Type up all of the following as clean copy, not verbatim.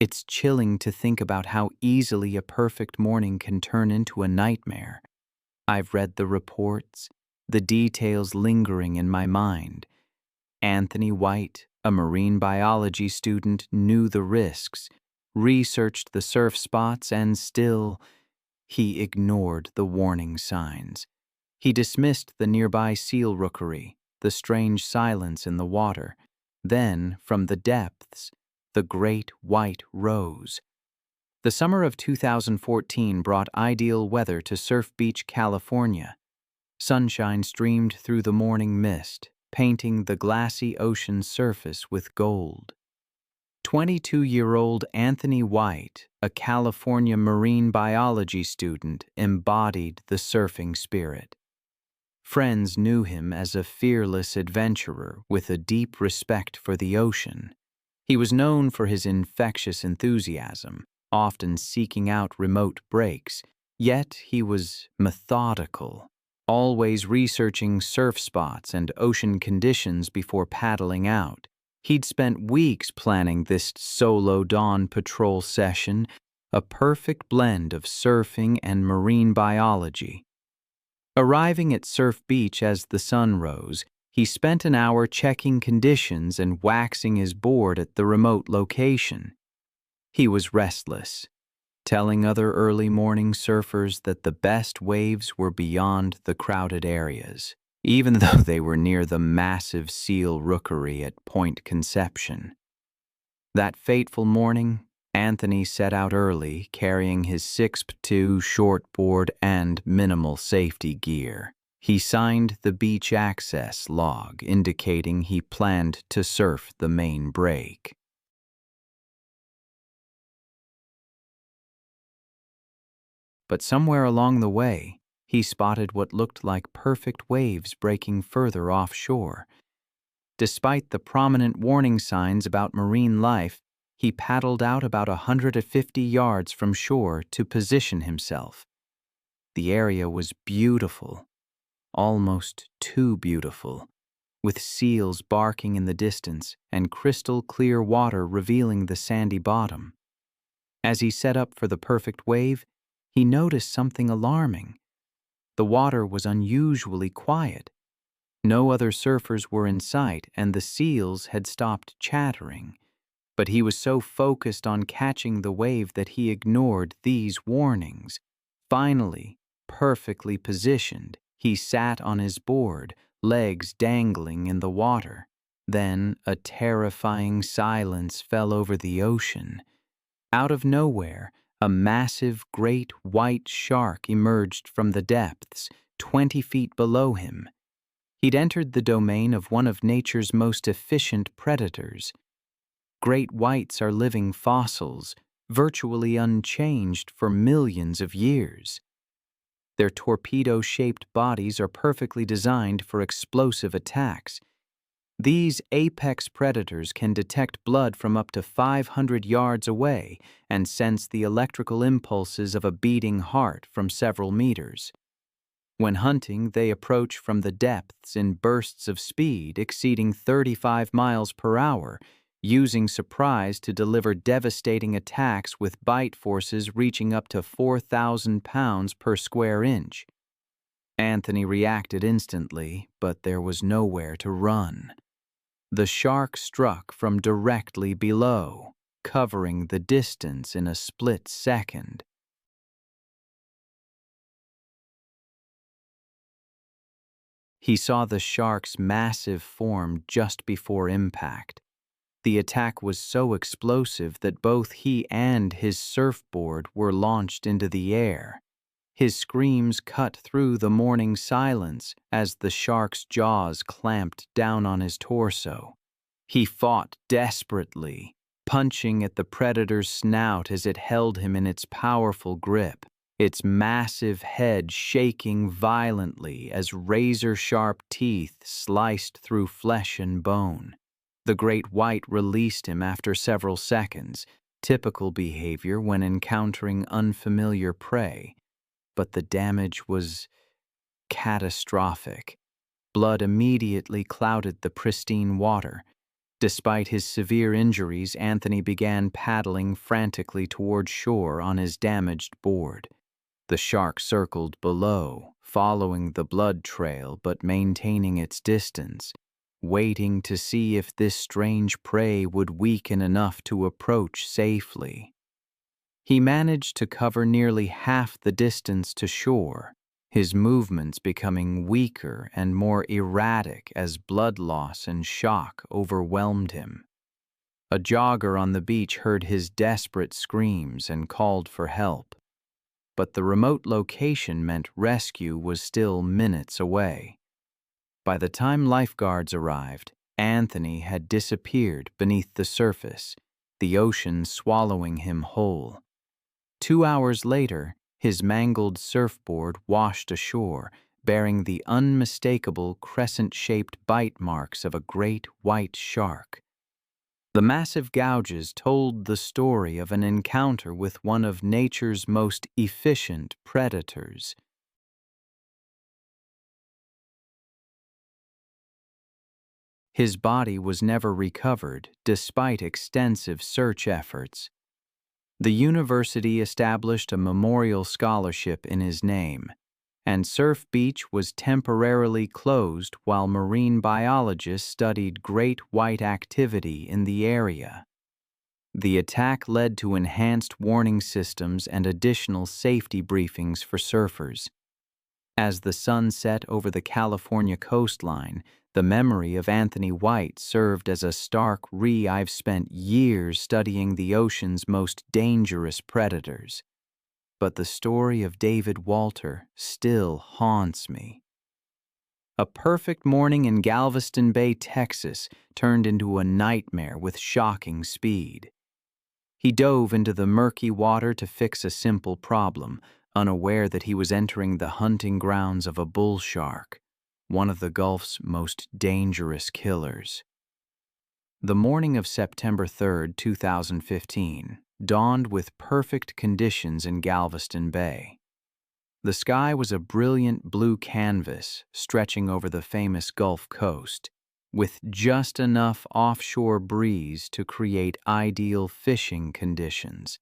It's chilling to think about how easily a perfect morning can turn into a nightmare. I've read the reports, the details lingering in my mind. Anthony White, a marine biology student, knew the risks, researched the surf spots, and still, he ignored the warning signs. He dismissed the nearby seal rookery, the strange silence in the water. Then, from the depths, the great white rose. The summer of 2014 brought ideal weather to Surf Beach, California. Sunshine streamed through the morning mist, painting the glassy ocean surface with gold. 22-year-old Anthony White, a California marine biology student, embodied the surfing spirit. Friends knew him as a fearless adventurer with a deep respect for the ocean. He was known for his infectious enthusiasm, often seeking out remote breaks, yet he was methodical, always researching surf spots and ocean conditions before paddling out. He'd spent weeks planning this solo dawn patrol session, a perfect blend of surfing and marine biology. Arriving at Surf Beach as the sun rose, he spent an hour checking conditions and waxing his board at the remote location. He was restless, telling other early morning surfers that the best waves were beyond the crowded areas, even though they were near the massive seal rookery at Point Conception. That fateful morning, Anthony set out early, carrying his 6'2" shortboard and minimal safety gear. He signed the beach access log, indicating he planned to surf the main break. But somewhere along the way, he spotted what looked like perfect waves breaking further offshore. Despite the prominent warning signs about marine life, he paddled out about 150 yards from shore to position himself. The area was beautiful, almost too beautiful, with seals barking in the distance and crystal clear water revealing the sandy bottom. As he set up for the perfect wave, he noticed something alarming. The water was unusually quiet. No other surfers were in sight, and the seals had stopped chattering. But he was so focused on catching the wave that he ignored these warnings. Finally, perfectly positioned, he sat on his board, legs dangling in the water. Then a terrifying silence fell over the ocean. Out of nowhere, a massive great white shark emerged from the depths, 20 feet below him. He'd entered the domain of one of nature's most efficient predators. Great whites are living fossils, virtually unchanged for millions of years. Their torpedo-shaped bodies are perfectly designed for explosive attacks. These apex predators can detect blood from up to 500 yards away and sense the electrical impulses of a beating heart from several meters. When hunting, they approach from the depths in bursts of speed exceeding 35 miles per hour, using surprise to deliver devastating attacks with bite forces reaching up to 4,000 pounds per square inch. Anthony reacted instantly, but there was nowhere to run. The shark struck from directly below, covering the distance in a split second. He saw the shark's massive form just before impact. The attack was so explosive that both he and his surfboard were launched into the air. His screams cut through the morning silence as the shark's jaws clamped down on his torso. He fought desperately, punching at the predator's snout as it held him in its powerful grip, its massive head shaking violently as razor-sharp teeth sliced through flesh and bone. The great white released him after several seconds, typical behavior when encountering unfamiliar prey. But the damage was catastrophic. Blood immediately clouded the pristine water. Despite his severe injuries, Anthony began paddling frantically toward shore on his damaged board. The shark circled below, following the blood trail but maintaining its distance, waiting to see if this strange prey would weaken enough to approach safely. He managed to cover nearly half the distance to shore, his movements becoming weaker and more erratic as blood loss and shock overwhelmed him. A jogger on the beach heard his desperate screams and called for help, but the remote location meant rescue was still minutes away. By the time lifeguards arrived, Anthony had disappeared beneath the surface, the ocean swallowing him whole. 2 hours later, his mangled surfboard washed ashore, bearing the unmistakable crescent-shaped bite marks of a great white shark. The massive gouges told the story of an encounter with one of nature's most efficient predators. His body was never recovered, despite extensive search efforts. The university established a memorial scholarship in his name, and Surf Beach was temporarily closed while marine biologists studied great white activity in the area. The attack led to enhanced warning systems and additional safety briefings for surfers. As the sun set over the California coastline, the memory of Anthony White served as a stark I've spent years studying the ocean's most dangerous predators. But the story of David Walter still haunts me. A perfect morning in Galveston Bay, Texas, turned into a nightmare with shocking speed. He dove into the murky water to fix a simple problem, unaware that he was entering the hunting grounds of a bull shark, one of the Gulf's most dangerous killers. The morning of September 3, 2015, dawned with perfect conditions in Galveston Bay. The sky was a brilliant blue canvas stretching over the famous Gulf Coast, with just enough offshore breeze to create ideal fishing conditions.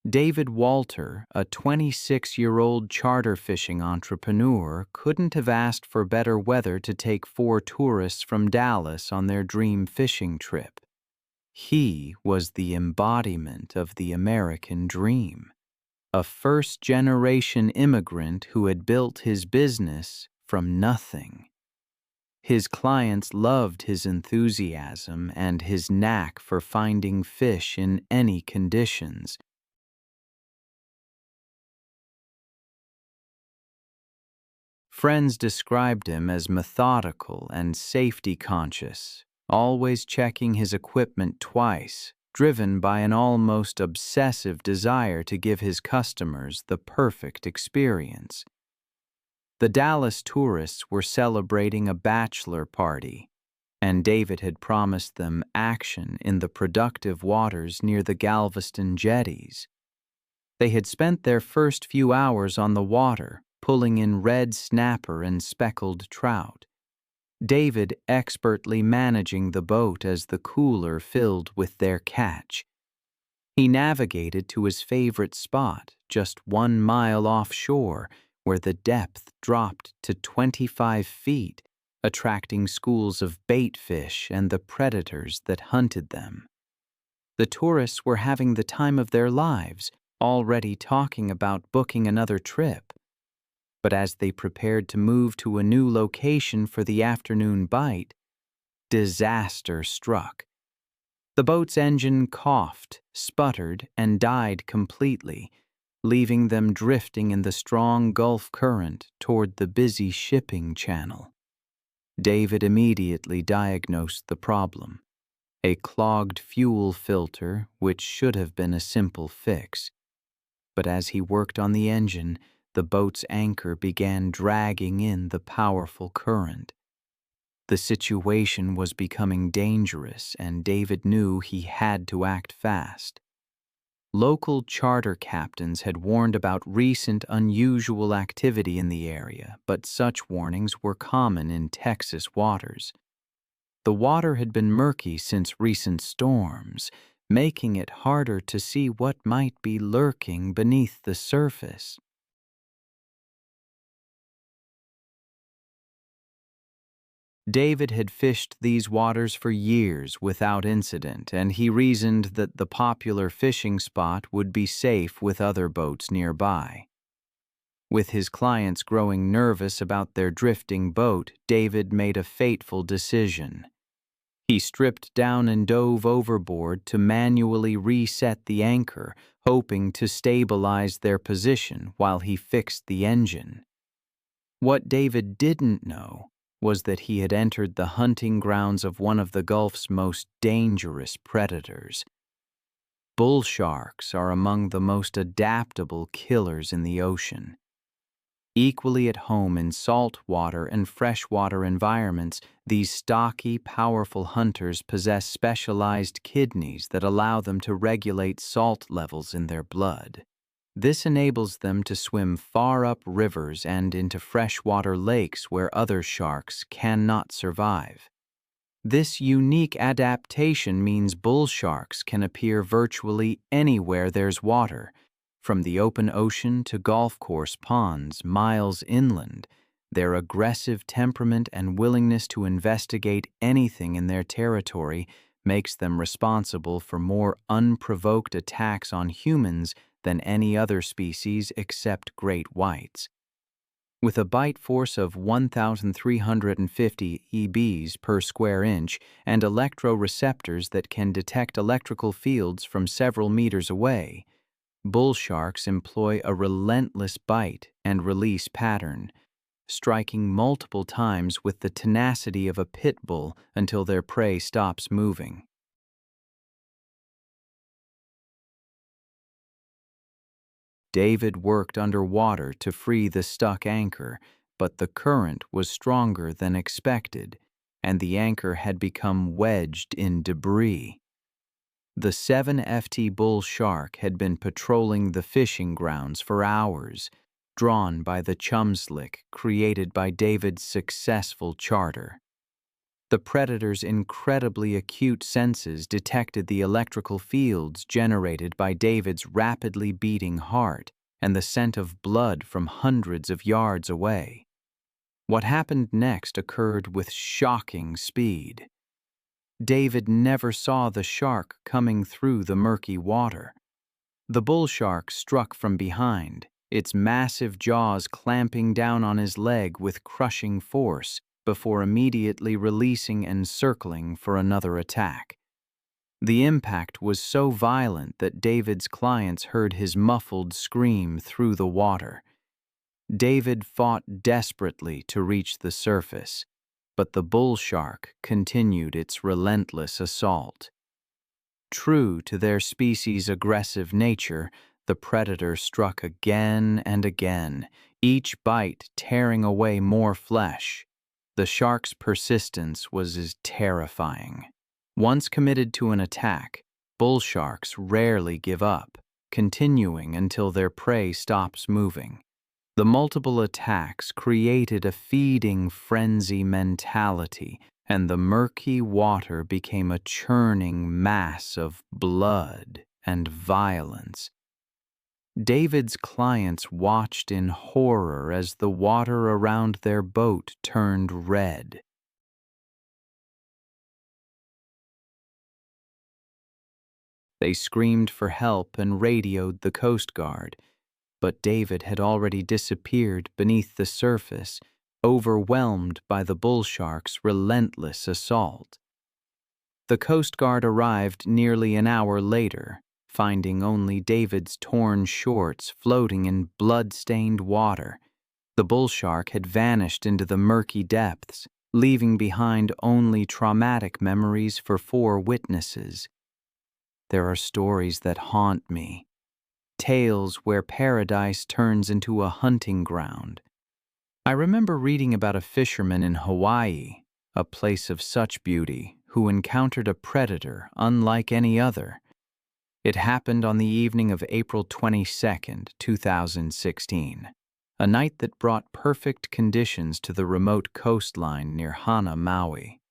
David Walter, a 26-year-old charter fishing entrepreneur, couldn't have asked for better weather to take 4 tourists from Dallas on their dream fishing trip. He was the embodiment of the American dream, a first-generation immigrant who had built his business from nothing. His clients loved his enthusiasm and his knack for finding fish in any conditions. Friends described him as methodical and safety-conscious, always checking his equipment twice, driven by an almost obsessive desire to give his customers the perfect experience. The Dallas tourists were celebrating a bachelor party, and David had promised them action in the productive waters near the Galveston jetties. They had spent their first few hours on the water, pulling in red snapper and speckled trout, David expertly managing the boat as the cooler filled with their catch. He navigated to his favorite spot, just 1 mile offshore, where the depth dropped to 25 feet, attracting schools of bait fish and the predators that hunted them. The tourists were having the time of their lives, already talking about booking another trip. But as they prepared to move to a new location for the afternoon bite, disaster struck. The boat's engine coughed, sputtered, and died completely, leaving them drifting in the strong Gulf current toward the busy shipping channel. David immediately diagnosed the problem: a clogged fuel filter, which should have been a simple fix. But as he worked on the engine, the boat's anchor began dragging in the powerful current. The situation was becoming dangerous, and David knew he had to act fast. Local charter captains had warned about recent unusual activity in the area, but such warnings were common in Texas waters. The water had been murky since recent storms, making it harder to see what might be lurking beneath the surface. David had fished these waters for years without incident, and he reasoned that the popular fishing spot would be safe with other boats nearby. With his clients growing nervous about their drifting boat, David made a fateful decision. He stripped down and dove overboard to manually reset the anchor, hoping to stabilize their position while he fixed the engine. What David didn't know was that he had entered the hunting grounds of one of the Gulf's most dangerous predators. Bull sharks are among the most adaptable killers in the ocean. Equally at home in saltwater and freshwater environments, these stocky, powerful hunters possess specialized kidneys that allow them to regulate salt levels in their blood. This enables them to swim far up rivers and into freshwater lakes where other sharks cannot survive. This unique adaptation means bull sharks can appear virtually anywhere there's water, from the open ocean to golf course ponds miles inland. Their aggressive temperament and willingness to investigate anything in their territory makes them responsible for more unprovoked attacks on humans than any other species except great whites. With a bite force of 1,350 EBs per square inch and electroreceptors that can detect electrical fields from several meters away, bull sharks employ a relentless bite and release pattern, striking multiple times with the tenacity of a pit bull until their prey stops moving. David worked underwater to free the stuck anchor, but the current was stronger than expected, and the anchor had become wedged in debris. The 7FT bull shark had been patrolling the fishing grounds for hours, drawn by the chumslick created by David's successful charter. The predator's incredibly acute senses detected the electrical fields generated by David's rapidly beating heart and the scent of blood from hundreds of yards away. What happened next occurred with shocking speed. David never saw the shark coming through the murky water. The bull shark struck from behind, its massive jaws clamping down on his leg with crushing force, before immediately releasing and circling for another attack. The impact was so violent that David's clients heard his muffled scream through the water. David fought desperately to reach the surface, but the bull shark continued its relentless assault. True to their species' aggressive nature, the predator struck again and again, each bite tearing away more flesh. The shark's persistence was as terrifying. Once committed to an attack, bull sharks rarely give up, continuing until their prey stops moving. The multiple attacks created a feeding frenzy mentality, and the murky water became a churning mass of blood and violence. David's clients watched in horror as the water around their boat turned red. They screamed for help and radioed the Coast Guard, but David had already disappeared beneath the surface, overwhelmed by the bull shark's relentless assault. The Coast Guard arrived nearly an hour later, finding only David's torn shorts floating in blood-stained water. The bull shark had vanished into the murky depths, leaving behind only traumatic memories for 4 witnesses. There are stories that haunt me, tales where paradise turns into a hunting ground. I remember reading about a fisherman in Hawaii, a place of such beauty, who encountered a predator unlike any other. It happened on the evening of April 22, 2016, a night that brought perfect conditions to the remote coastline near Hana, Maui.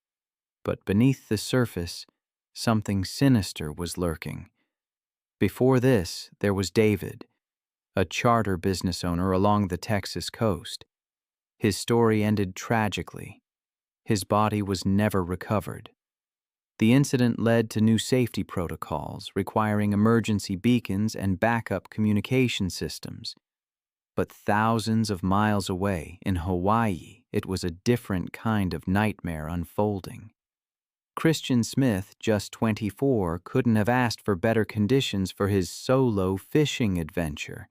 but beneath the surface, something sinister was lurking. Before this, there was David, a charter business owner along the Texas coast. His story ended tragically. His body was never recovered. The incident led to new safety protocols requiring emergency beacons and backup communication systems. But thousands of miles away, in Hawaii, it was a different kind of nightmare unfolding. Christian Smith, just 24, couldn't have asked for better conditions for his solo fishing adventure.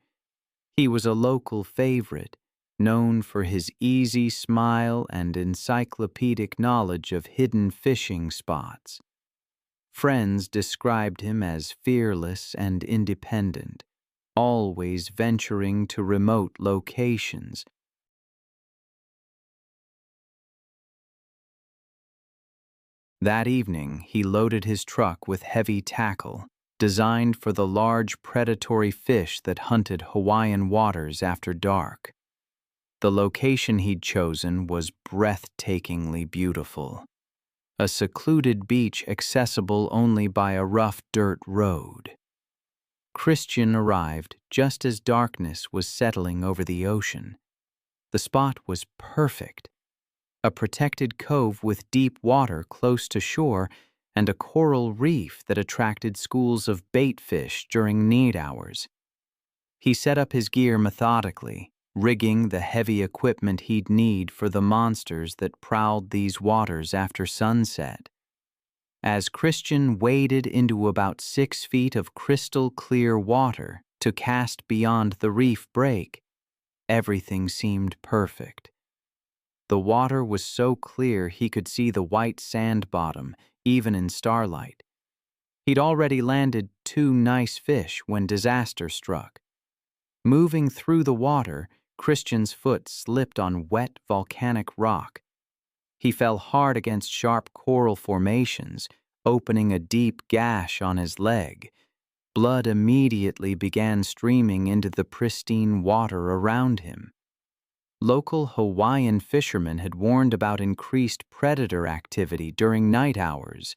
He was a local favorite, known for his easy smile and encyclopedic knowledge of hidden fishing spots. Friends described him as fearless and independent, always venturing to remote locations. That evening, he loaded his truck with heavy tackle, designed for the large predatory fish that hunted Hawaiian waters after dark. The location he'd chosen was breathtakingly beautiful, a secluded beach accessible only by a rough dirt road. Christian arrived just as darkness was settling over the ocean. The spot was perfect. A protected cove with deep water close to shore and a coral reef that attracted schools of bait fish during need hours. He set up his gear methodically, rigging the heavy equipment he'd need for the monsters that prowled these waters after sunset. As Christian waded into about 6 feet of crystal clear water to cast beyond the reef break, everything seemed perfect. The water was so clear he could see the white sand bottom, even in starlight. He'd already landed 2 nice fish when disaster struck. Moving through the water, Christian's foot slipped on wet volcanic rock. He fell hard against sharp coral formations, opening a deep gash on his leg. Blood immediately began streaming into the pristine water around him. Local Hawaiian fishermen had warned about increased predator activity during night hours,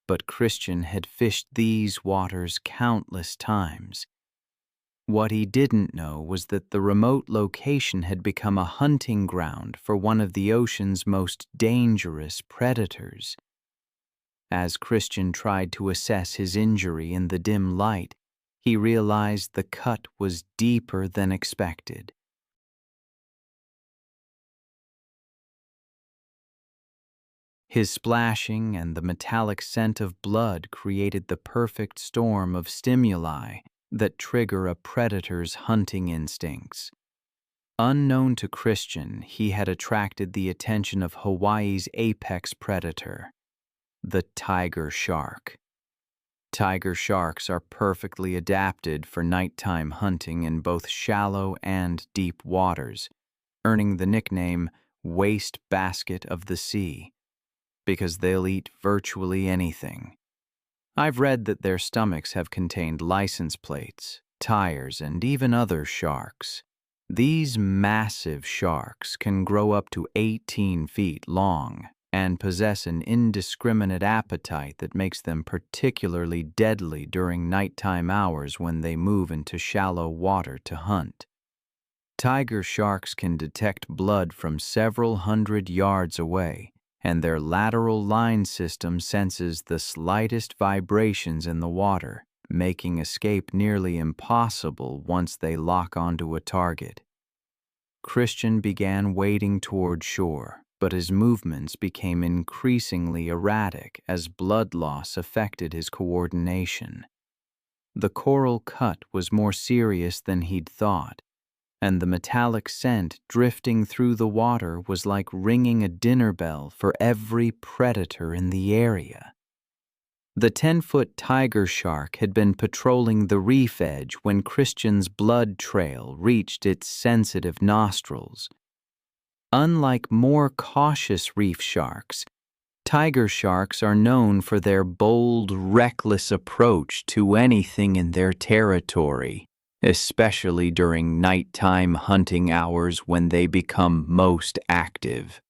but Christian had fished these waters countless times. What he didn't know was that the remote location had become a hunting ground for one of the ocean's most dangerous predators. As Christian tried to assess his injury in the dim light, he realized the cut was deeper than expected. His splashing and the metallic scent of blood created the perfect storm of stimuli that trigger a predator's hunting instincts. Unknown to Christian, he had attracted the attention of Hawaii's apex predator, the tiger shark. Tiger sharks are perfectly adapted for nighttime hunting in both shallow and deep waters, earning the nickname waste basket of the sea, because they'll eat virtually anything. I've read that their stomachs have contained license plates, tires, and even other sharks. These massive sharks can grow up to 18 feet long and possess an indiscriminate appetite that makes them particularly deadly during nighttime hours when they move into shallow water to hunt. Tiger sharks can detect blood from several hundred yards away, and their lateral line system senses the slightest vibrations in the water, making escape nearly impossible once they lock onto a target. Christian began wading toward shore, but his movements became increasingly erratic as blood loss affected his coordination. The coral cut was more serious than he'd thought, and the metallic scent drifting through the water was like ringing a dinner bell for every predator in the area. The 10-foot tiger shark had been patrolling the reef edge when Christian's blood trail reached its sensitive nostrils. Unlike more cautious reef sharks, tiger sharks are known for their bold, reckless approach to anything in their territory, especially during nighttime hunting hours when they become most active.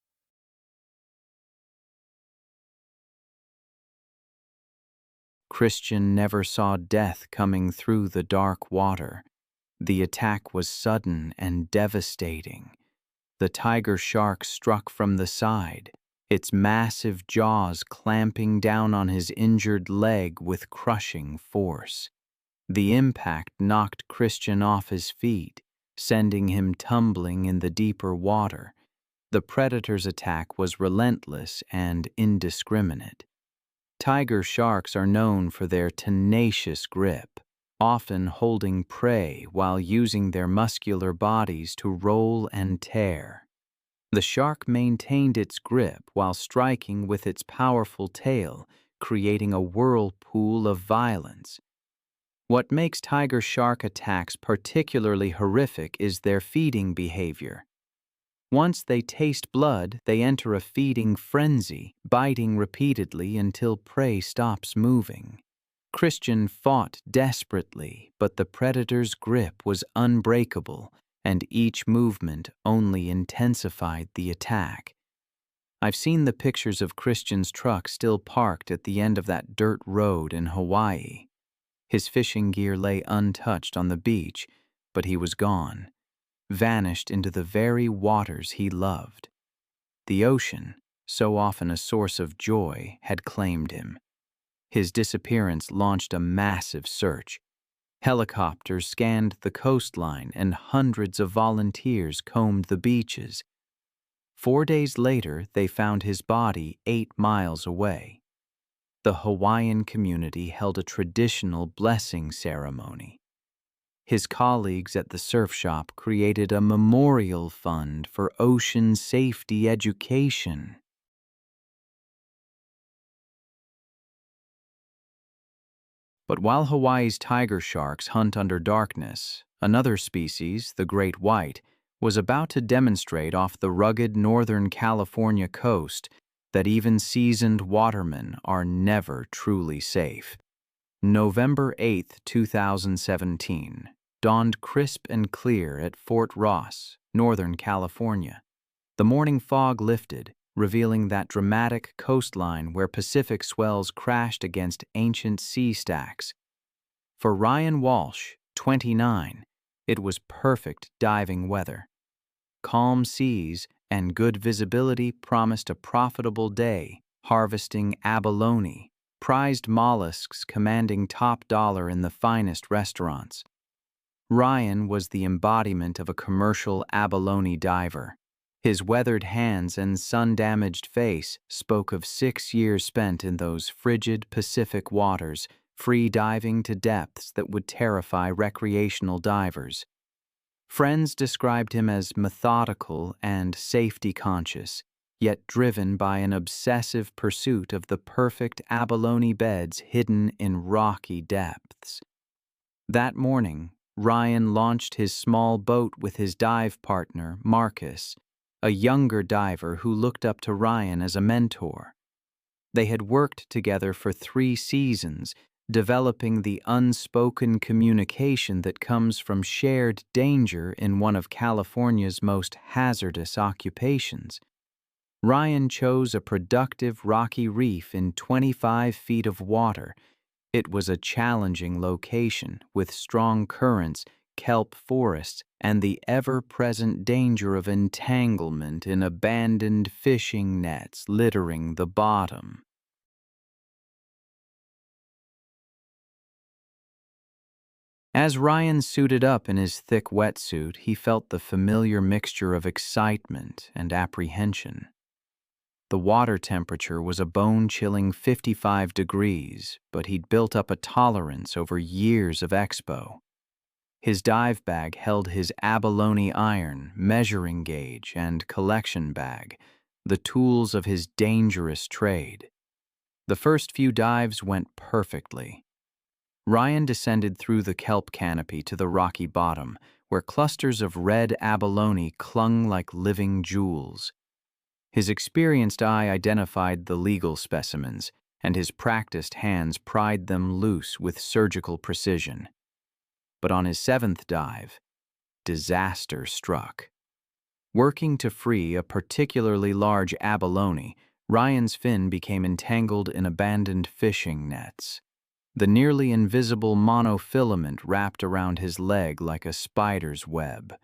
Christian never saw death coming through the dark water. The attack was sudden and devastating. The tiger shark struck from the side, its massive jaws clamping down on his injured leg with crushing force. The impact knocked Christian off his feet, sending him tumbling in the deeper water. The predator's attack was relentless and indiscriminate. Tiger sharks are known for their tenacious grip, often holding prey while using their muscular bodies to roll and tear. The shark maintained its grip while striking with its powerful tail, creating a whirlpool of violence. What makes tiger shark attacks particularly horrific is their feeding behavior. Once they taste blood, they enter a feeding frenzy, biting repeatedly until prey stops moving. Christian fought desperately, but the predator's grip was unbreakable, and each movement only intensified the attack. I've seen the pictures of Christian's truck still parked at the end of that dirt road in Hawaii. His fishing gear lay untouched on the beach, but he was gone, vanished into the very waters he loved. The ocean, so often a source of joy, had claimed him. His disappearance launched a massive search. Helicopters scanned the coastline and hundreds of volunteers combed the beaches. 4 days later, they found his body 8 miles away. The Hawaiian community held a traditional blessing ceremony. His colleagues at the surf shop created a memorial fund for ocean safety education. But while Hawaii's tiger sharks hunt under darkness, another species, the great white, was about to demonstrate off the rugged Northern California coast that even seasoned watermen are never truly safe. November 8, 2017, dawned crisp and clear at Fort Ross, Northern California. The morning fog lifted, revealing that dramatic coastline where Pacific swells crashed against ancient sea stacks. For Ryan Walsh, 29, it was perfect diving weather. Calm seas and good visibility promised a profitable day, harvesting abalone, prized mollusks commanding top dollar in the finest restaurants. Ryan was the embodiment of a commercial abalone diver. His weathered hands and sun-damaged face spoke of 6 years spent in those frigid Pacific waters, free diving to depths that would terrify recreational divers. Friends described him as methodical and safety-conscious, yet driven by an obsessive pursuit of the perfect abalone beds hidden in rocky depths. That morning, Ryan launched his small boat with his dive partner, Marcus, a younger diver who looked up to Ryan as a mentor. They had worked together for 3 seasons, developing the unspoken communication that comes from shared danger in one of California's most hazardous occupations. Ryan chose a productive rocky reef in 25 feet of water. It was a challenging location with strong currents, kelp forests, and the ever-present danger of entanglement in abandoned fishing nets littering the bottom. As Ryan suited up in his thick wetsuit, he felt the familiar mixture of excitement and apprehension. The water temperature was a bone-chilling 55 degrees, but he'd built up a tolerance over years of expo. His dive bag held his abalone iron, measuring gauge, and collection bag, the tools of his dangerous trade. The first few dives went perfectly. Ryan descended through the kelp canopy to the rocky bottom, where clusters of red abalone clung like living jewels. His experienced eye identified the legal specimens, and his practiced hands pried them loose with surgical precision. But on his 7th dive, disaster struck. Working to free a particularly large abalone, Ryan's fin became entangled in abandoned fishing nets. the nearly invisible monofilament wrapped around his leg like a spider's web,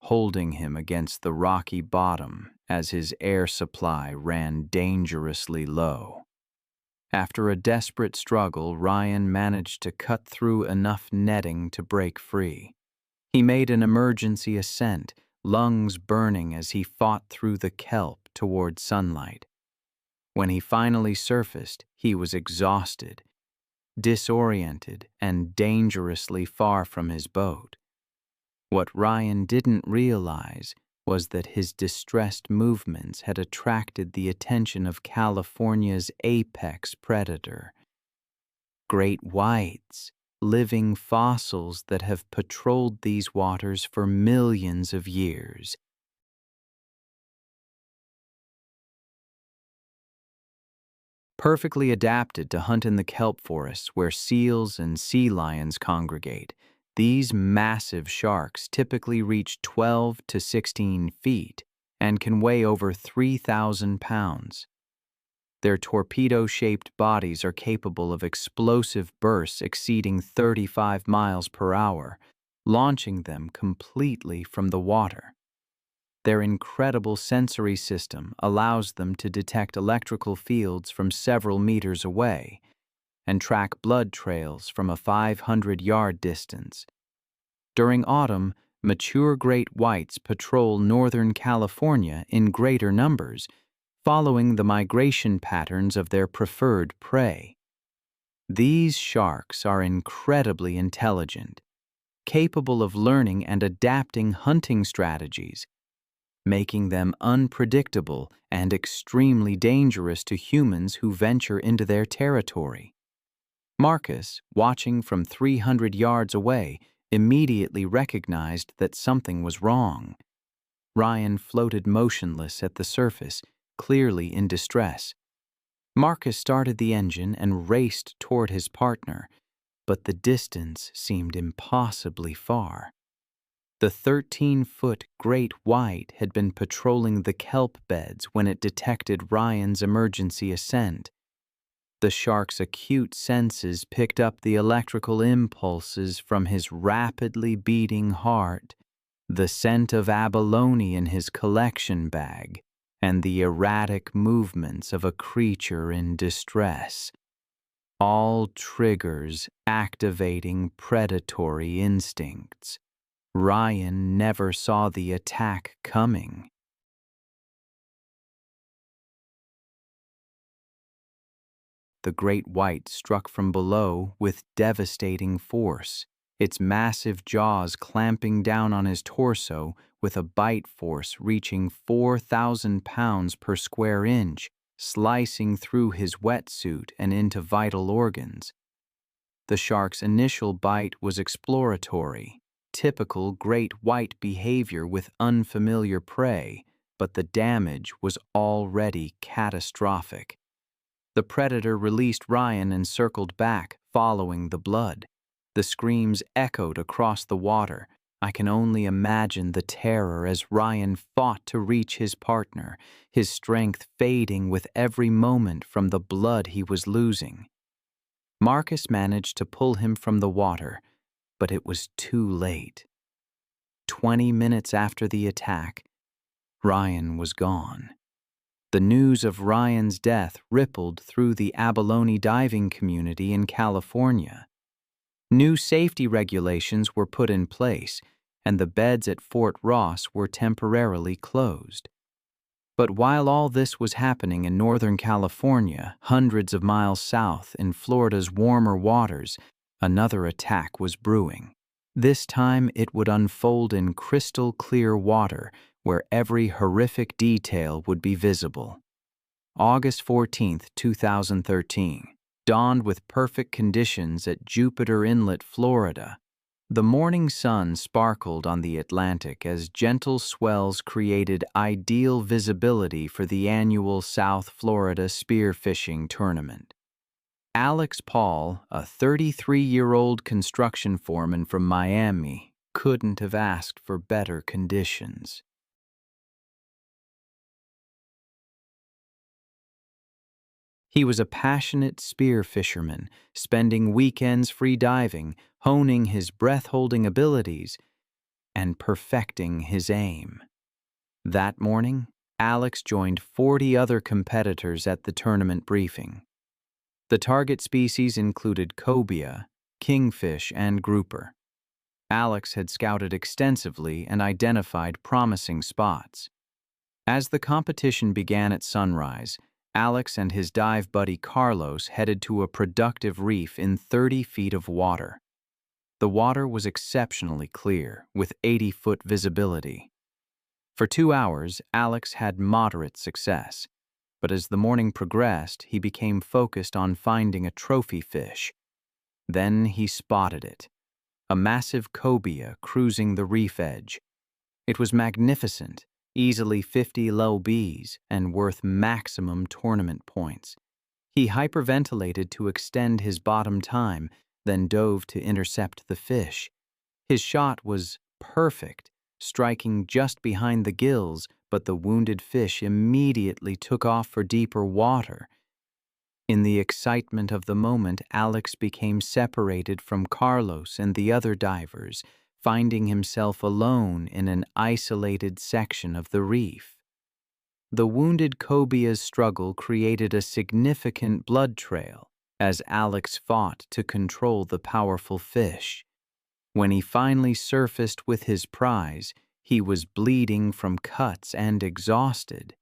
holding him against the rocky bottom as his air supply ran dangerously low. After a desperate struggle, Ryan managed to cut through enough netting to break free. He made an emergency ascent, lungs burning as he fought through the kelp toward sunlight. When he finally surfaced, he was exhausted, disoriented, and dangerously far from his boat. What Ryan didn't realize was that his distressed movements had attracted the attention of California's apex predator. Great whites, living fossils that have patrolled these waters for millions of years. Perfectly adapted to hunt in the kelp forests where seals and sea lions congregate, these massive sharks typically reach 12 to 16 feet and can weigh over 3,000 pounds. Their torpedo-shaped bodies are capable of explosive bursts exceeding 35 miles per hour, launching them completely from the water. Their incredible sensory system allows them to detect electrical fields from several meters away and track blood trails from a 500-yard distance. During autumn, mature great whites patrol northern California in greater numbers, following the migration patterns of their preferred prey. These sharks are incredibly intelligent, capable of learning and adapting hunting strategies, making them unpredictable and extremely dangerous to humans who venture into their territory. Marcus, watching from 300 yards away, immediately recognized that something was wrong. Ryan floated motionless at the surface, clearly in distress. Marcus started the engine and raced toward his partner, but the distance seemed impossibly far. The 13-foot great white had been patrolling the kelp beds when it detected Ryan's emergency ascent. The shark's acute senses picked up the electrical impulses from his rapidly beating heart, the scent of abalone in his collection bag, and the erratic movements of a creature in distress. All triggers activating predatory instincts. Ryan never saw the attack coming. The great white struck from below with devastating force, its massive jaws clamping down on his torso with a bite force reaching 4,000 pounds per square inch, slicing through his wetsuit and into vital organs. The shark's initial bite was exploratory, typical great white behavior with unfamiliar prey, but the damage was already catastrophic. The predator released Ryan and circled back, following the blood. The screams echoed across the water. I can only imagine the terror as Ryan fought to reach his partner, his strength fading with every moment from the blood he was losing. Marcus managed to pull him from the water, but it was too late. 20 minutes after the attack, Ryan was gone. The news of Ryan's death rippled through the abalone diving community in California. New safety regulations were put in place, and the beds at Fort Ross were temporarily closed. But while all this was happening in Northern California, hundreds of miles south in Florida's warmer waters, another attack was brewing. This time it would unfold in crystal clear water where every horrific detail would be visible. August 14, 2013, dawned with perfect conditions at Jupiter Inlet, Florida. The morning sun sparkled on the Atlantic as gentle swells created ideal visibility for the annual South Florida spearfishing tournament. Alex Paul, a 33-year-old construction foreman from Miami, couldn't have asked for better conditions. He was a passionate spear fisherman, spending weekends free diving, honing his breath-holding abilities, and perfecting his aim. That morning, Alex joined 40 other competitors at the tournament briefing. The target species included cobia, kingfish, and grouper. Alex had scouted extensively and identified promising spots. As the competition began at sunrise, Alex and his dive buddy Carlos headed to a productive reef in 30 feet of water. The water was exceptionally clear, with 80-foot visibility. For 2 hours, Alex had moderate success, but as the morning progressed, he became focused on finding a trophy fish. Then he spotted it, a massive cobia cruising the reef edge. It was magnificent, easily 50 low Bs and worth maximum tournament points. He hyperventilated to extend his bottom time, then dove to intercept the fish. His shot was perfect, striking just behind the gills, but the wounded fish immediately took off for deeper water. In the excitement of the moment, Alex became separated from Carlos and the other divers, finding himself alone in an isolated section of the reef. The wounded cobia's struggle created a significant blood trail as Alex fought to control the powerful fish. When he finally surfaced with his prize, he was bleeding from cuts and exhausted.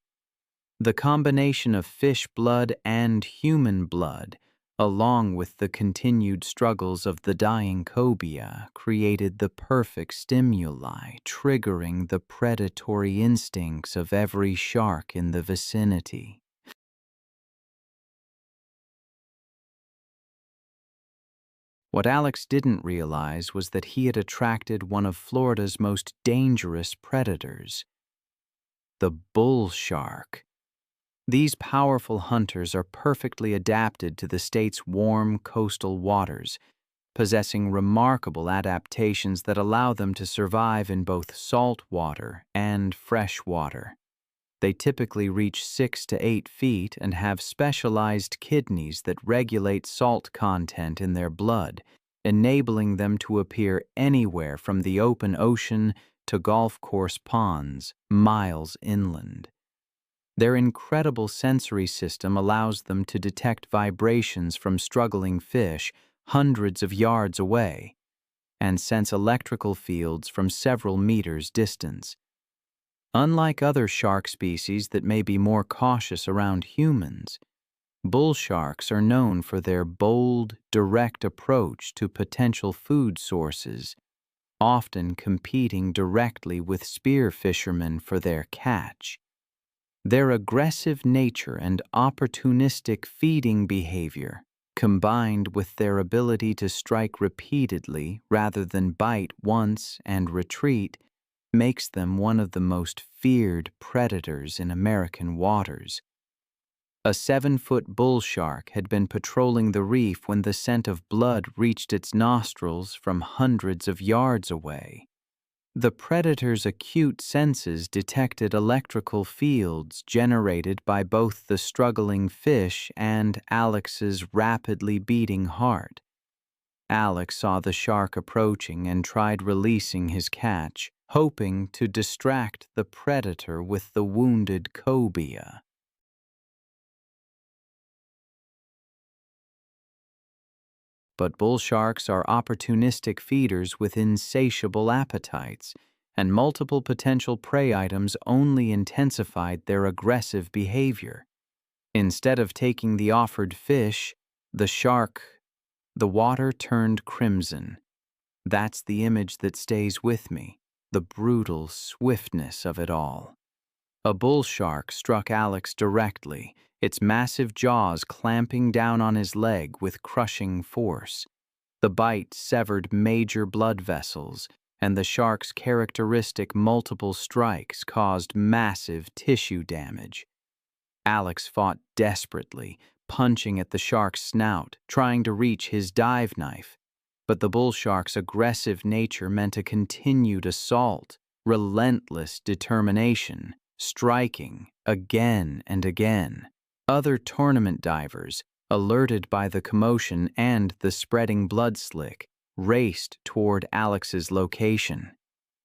The combination of fish blood and human blood, along with the continued struggles of the dying cobia, created the perfect stimuli, triggering the predatory instincts of every shark in the vicinity. What Alex didn't realize was that he had attracted one of Florida's most dangerous predators, the bull shark. These powerful hunters are perfectly adapted to the state's warm coastal waters, possessing remarkable adaptations that allow them to survive in both salt water and fresh water. They typically reach 6 to 8 feet and have specialized kidneys that regulate salt content in their blood, enabling them to appear anywhere from the open ocean to golf course ponds, miles inland. Their incredible sensory system allows them to detect vibrations from struggling fish hundreds of yards away and sense electrical fields from several meters distance. Unlike other shark species that may be more cautious around humans, bull sharks are known for their bold, direct approach to potential food sources, often competing directly with spear fishermen for their catch. Their aggressive nature and opportunistic feeding behavior, combined with their ability to strike repeatedly rather than bite once and retreat, makes them one of the most feared predators in American waters. A 7-foot bull shark had been patrolling the reef when the scent of blood reached its nostrils from hundreds of yards away. The predator's acute senses detected electrical fields generated by both the struggling fish and Alex's rapidly beating heart. Alex saw the shark approaching and tried releasing his catch, hoping to distract the predator with the wounded cobia. But bull sharks are opportunistic feeders with insatiable appetites, and multiple potential prey items only intensified their aggressive behavior. Instead of taking the offered fish, the water turned crimson. That's the image that stays with me, the brutal swiftness of it all. A bull shark struck Alex directly, its massive jaws clamping down on his leg with crushing force. The bite severed major blood vessels, and the shark's characteristic multiple strikes caused massive tissue damage. Alex fought desperately, punching at the shark's snout, trying to reach his dive knife. But the bull shark's aggressive nature meant a continued assault, relentless determination, striking again and again. Other tournament divers, alerted by the commotion and the spreading blood slick, raced toward Alex's location.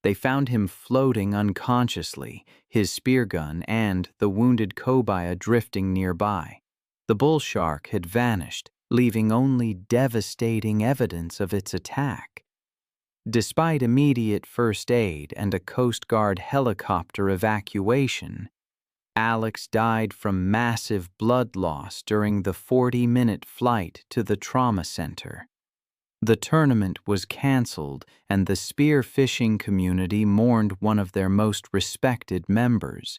They found him floating unconsciously, his spear gun and the wounded cobia drifting nearby. The bull shark had vanished, leaving only devastating evidence of its attack. Despite immediate first aid and a Coast Guard helicopter evacuation, Alex died from massive blood loss during the 40-minute flight to the trauma center. The tournament was canceled, and the spear fishing community mourned one of their most respected members.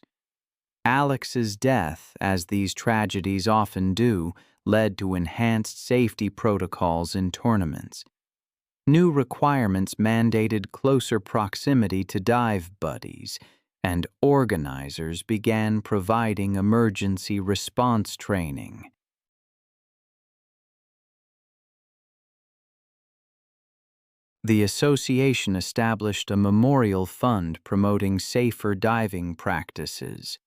Alex's death, as these tragedies often do, led to enhanced safety protocols in tournaments. New requirements mandated closer proximity to dive buddies, and organizers began providing emergency response training. The association established a memorial fund promoting safer diving practices.